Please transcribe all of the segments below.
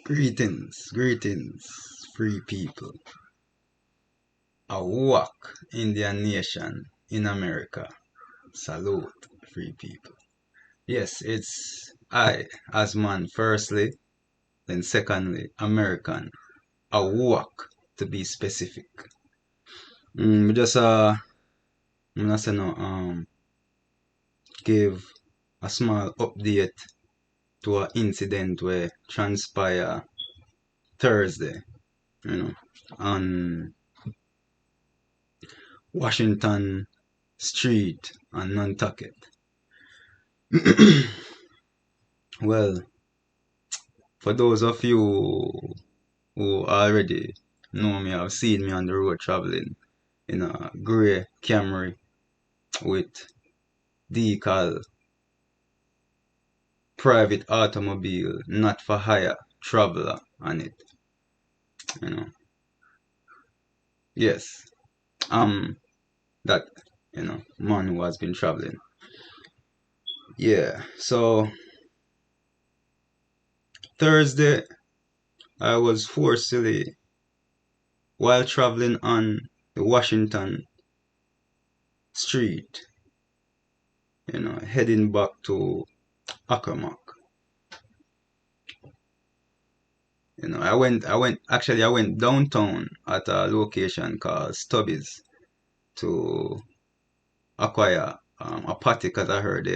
Greetings, free people. Ahuuahk Indian Nation in America. Salute, free people. Yes, it's I, as man, firstly, then secondly, American. Ahuuahk, to be specific. We just I'm not saying no, give a small update to an incident where transpire Thursday, on Washington Street and Nantucket. Well, for those of you who already know me, have seen me on the road traveling in a grey Camry with decal private automobile, not for hire, traveler on it. You know, yes, that man who has been traveling. Yeah, so Thursday I was forcibly while traveling on the Washington Street, heading back to Ahuuahk. I went downtown at a location called Stubby's to acquire a patty because I heard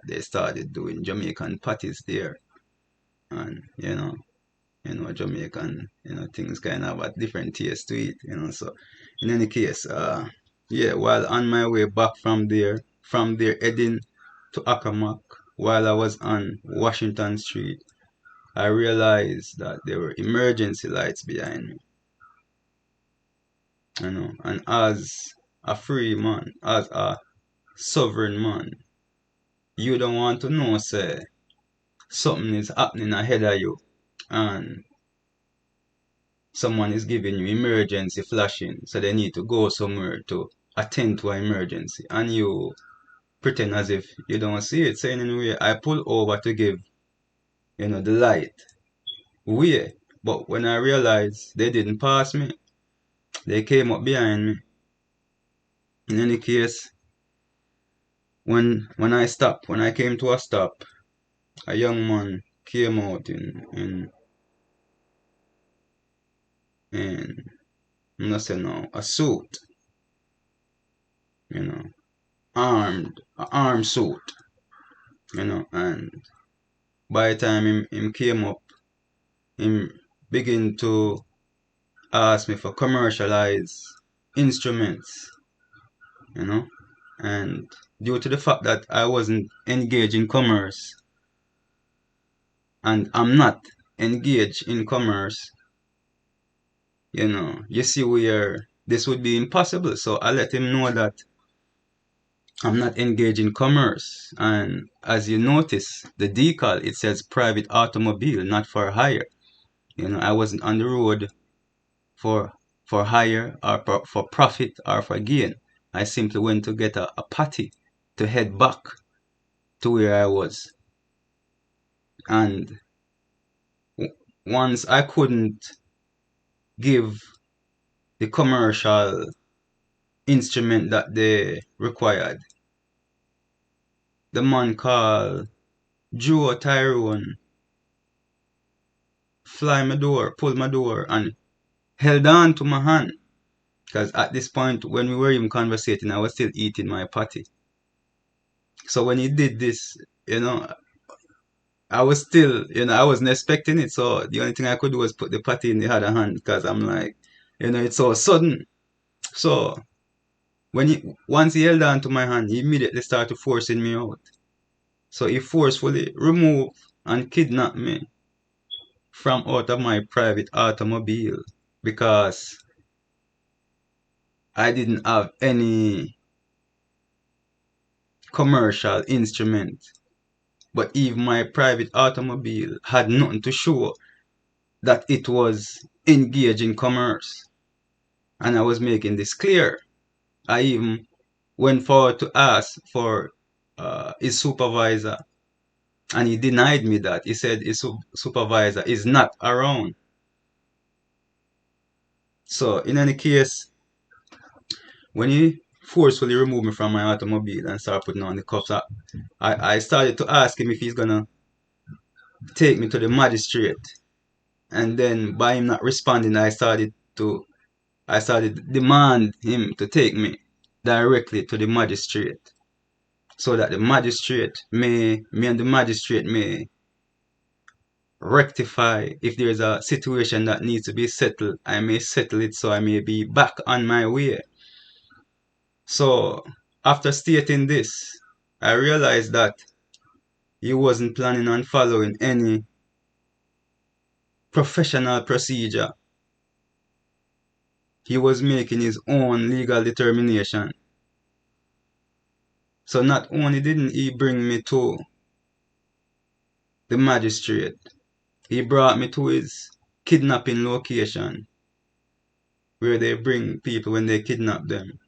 they started doing Jamaican patties there, and Jamaican things kind of have a different taste to it, So in any case, yeah, while on my way back from there heading to Ahuuahk, while I was on Washington Street, I realized that there were emergency lights behind me, and as a free man, as a sovereign man, you don't want to know, say, something is happening ahead of you, and someone is giving you emergency flashing, so they need to go somewhere to attend to an emergency, and you pretend as if you don't see it. So anyway, I pull over to give, the light way, but when I realized they didn't pass me, they came up behind me. In any case, when I came to a stop, a young man came out in I'm not saying no, a suit, you know, armed suit, and by the time him came up, him begin to ask me for commercialized instruments, you know, and due to the fact that I wasn't engaged in commerce and I'm not engaged in commerce, you see where this would be impossible. So I let him know that I'm not engaged in commerce. And as you notice, the decal, it says private automobile, not for hire. I wasn't on the road for hire or for profit or for gain. I simply went to get a patty to head back to where I was. And once I couldn't give the commercial instrument that they required, the man called Joe Tyrone pulled my door, and held on to my hand. Because at this point, when we were even conversating, I was still eating my patty. So when he did this, I was still, I wasn't expecting it. So the only thing I could do was put the patty in the other hand because I'm like, it's so sudden. So once he held on to my hand, he immediately started forcing me out. So he forcefully removed and kidnapped me from out of my private automobile because I didn't have any commercial instrument. But even my private automobile had nothing to show that it was engaged in commerce. And I was making this clear. I even went forward to ask for his supervisor And he denied me that. He said his supervisor is not around. So in any case, when he forcefully removed me from my automobile and started putting on the cuffs, I started to ask him if he's gonna take me to the magistrate. And then by him not responding, I started to demand him to take me directly to the magistrate, so that me and the magistrate may rectify. If there's a situation that needs to be settled, I may settle it so I may be back on my way. So after stating this, I realized that he wasn't planning on following any professional procedure. He was making his own legal determination. So not only didn't he bring me to the magistrate, he brought me to his kidnapping location where they bring people when they kidnap them.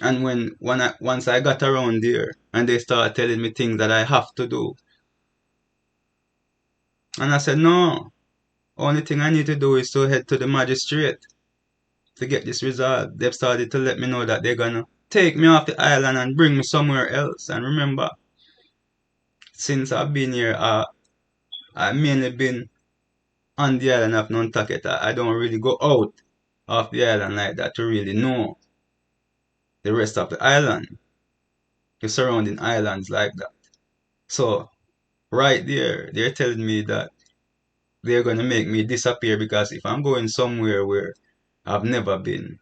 And once I got around there and they started telling me things that I have to do, and I said, no, only thing I need to do is to head to the magistrate to get this resolved. They've started to let me know that they're gonna take me off the island and bring me somewhere else. And remember, since I've been here, I've mainly been on the island of Nantucket. I don't really go out of the island like that to really know the rest of the island, the surrounding islands like that. So right there, they're telling me that they're gonna make me disappear because if I'm going somewhere where I've never been,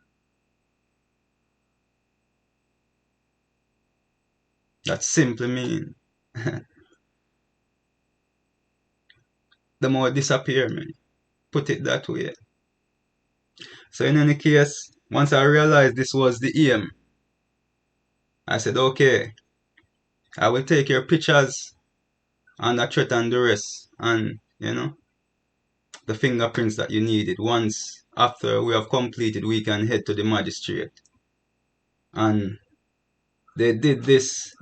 that simply means the more disappear me. Put it that way. So in any case, once I realized this was the aim, I said, okay, I will take your pictures and the threat and duress and, the fingerprints that you needed. Once after we have completed, we can head to the magistrate. And they did this,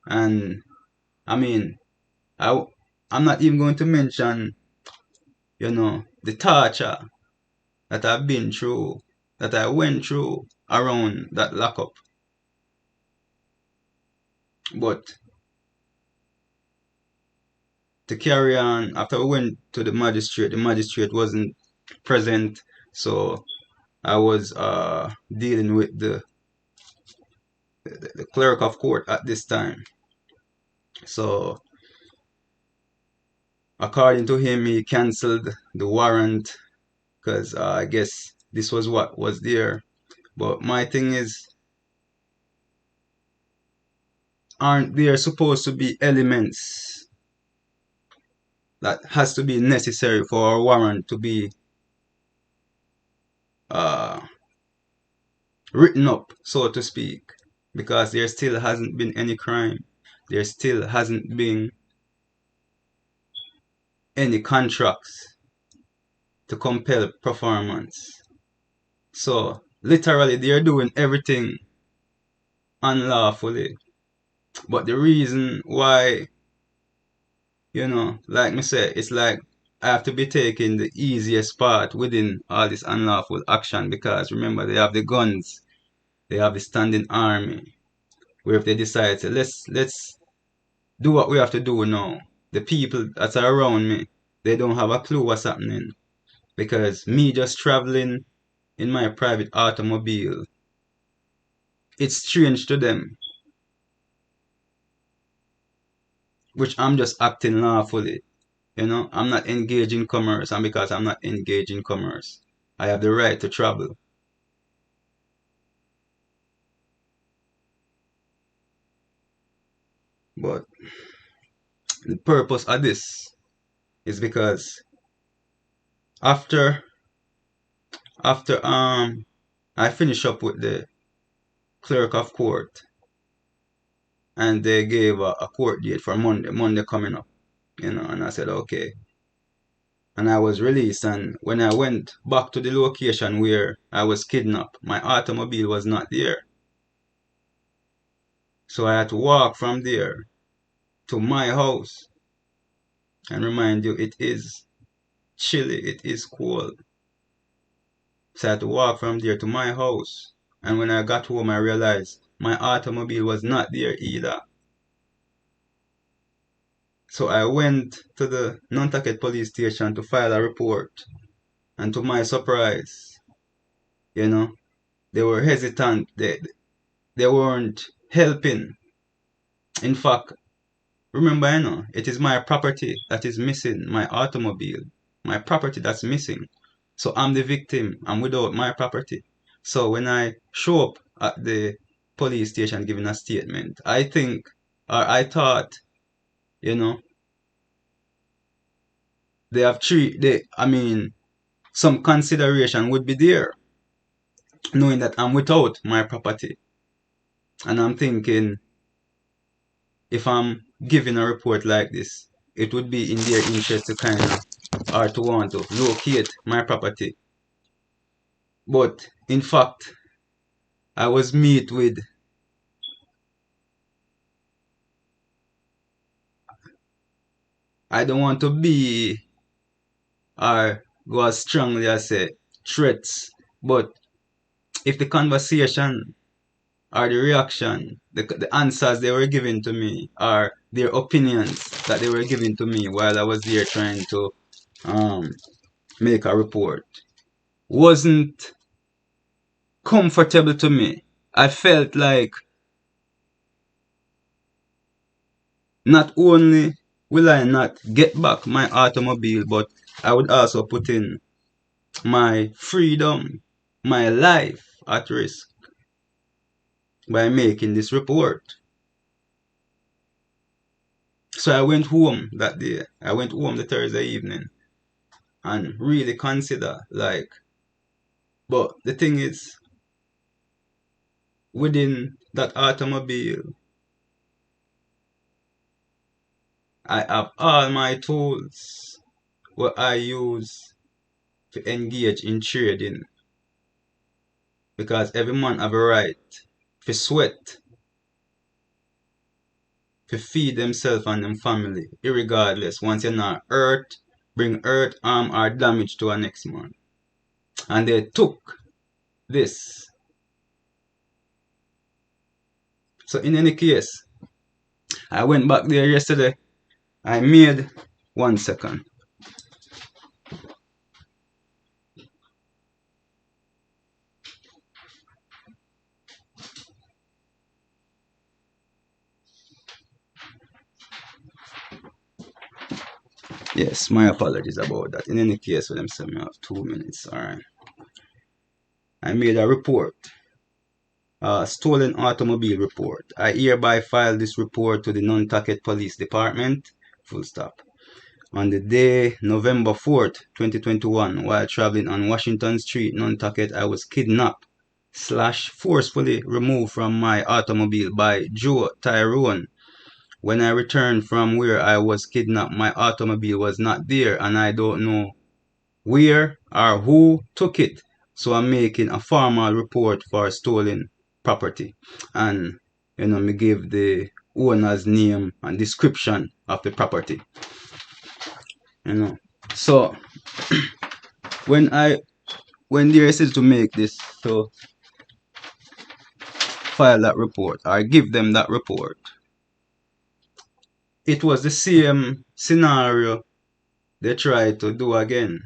and I mean, I'm not even going to mention, the torture that I've been through, that I went through around that lockup. But to carry on, after we went to the magistrate wasn't present, so I was dealing with the clerk of court at this time. So according to him, he cancelled the warrant because I guess this was what was there. But my thing is, aren't there supposed to be elements that has to be necessary for a warrant to be uh, written up, so to speak? Because there still hasn't been any crime. There still hasn't been any contracts to compel performance. So literally they're doing everything unlawfully. But the reason why, like me say, it's like I have to be taking the easiest part within all this unlawful action because remember they have the guns, they have the standing army. Where if they decide to let's do what we have to do now, the people that are around me, they don't have a clue what's happening. Because me just traveling in my private automobile, it's strange to them. Which I'm just acting lawfully. I'm not engaged in commerce, and because I'm not engaged in commerce, I have the right to travel. But the purpose of this is because after I finish up with the clerk of court and they gave a court date for Monday coming up, and I said okay. And I was released, and when I went back to the location where I was kidnapped, my automobile was not there. So I had to walk from there to my house. And remind you, it is chilly, it is cold. So I had to walk from there to my house. And when I got home, I realized my automobile was not there either. So I went to the Nantucket police station to file a report. And to my surprise, you know, they were hesitant. They weren't helping. In fact, remember, it is my property that is missing, my automobile, my property that's missing. So I'm the victim. I'm without my property. So when I show up at the police station giving a statement, I think, or I thought, you know, they have some consideration would be there, knowing that I'm without my property. And I'm thinking, if I'm giving a report like this, it would be in their interest to kind of, or to want to locate my property. But in fact, I was met with, I don't want to be, or go as strongly as say, threats. But if the conversation or the reaction, the answers they were giving to me, or their opinions that they were giving to me while I was there trying to um, make a report, wasn't comfortable to me. I felt like not only will I not get back my automobile, but I would also put in my freedom, my life at risk by making this report. So I went home that day. I went home the Thursday evening and really consider, like, but the thing is, within that automobile, I have all my tools what I use to engage in trading, because every man have a right to sweat, to feed themselves and them family, irregardless. Once you're not hurt, bring hurt, harm, or damage to a next man. And they took this. So in any case, I went back there yesterday. I made 1 second. Yes, my apologies about that. In any case, for them say me have 2 minutes. Alright. I made a report. Stolen automobile report. I hereby file this report to the Nantucket Police Department. Full stop. On the day November 4th, 2021, while traveling on Washington Street, Nantucket, I was kidnapped / forcefully removed from my automobile by Joe Tyrone. When I returned from where I was kidnapped, my automobile was not there, and I don't know where or who took it. So I'm making a formal report for stolen property. And, me give the owner's name and description of the property. So when they said to make this, to file that report or give them that report, it was the same scenario they tried to do again,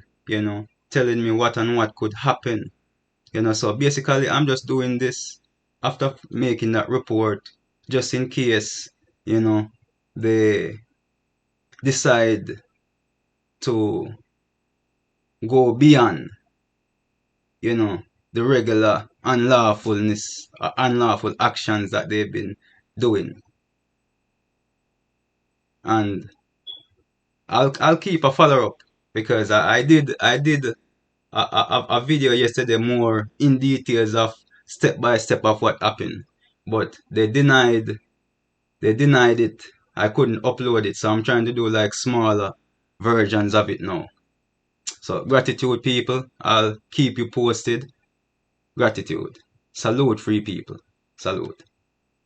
telling me what and what could happen. So basically I'm just doing this after making that report, just in case, they decide to go beyond, the regular unlawfulness, unlawful actions that they've been doing. And I'll keep a follow up, because I did a video yesterday more in details of step by step of what happened, but they denied it. I couldn't upload it, so I'm trying to do like smaller versions of it now. So gratitude, people. I'll keep you posted. Gratitude. Salute, free people. Salute.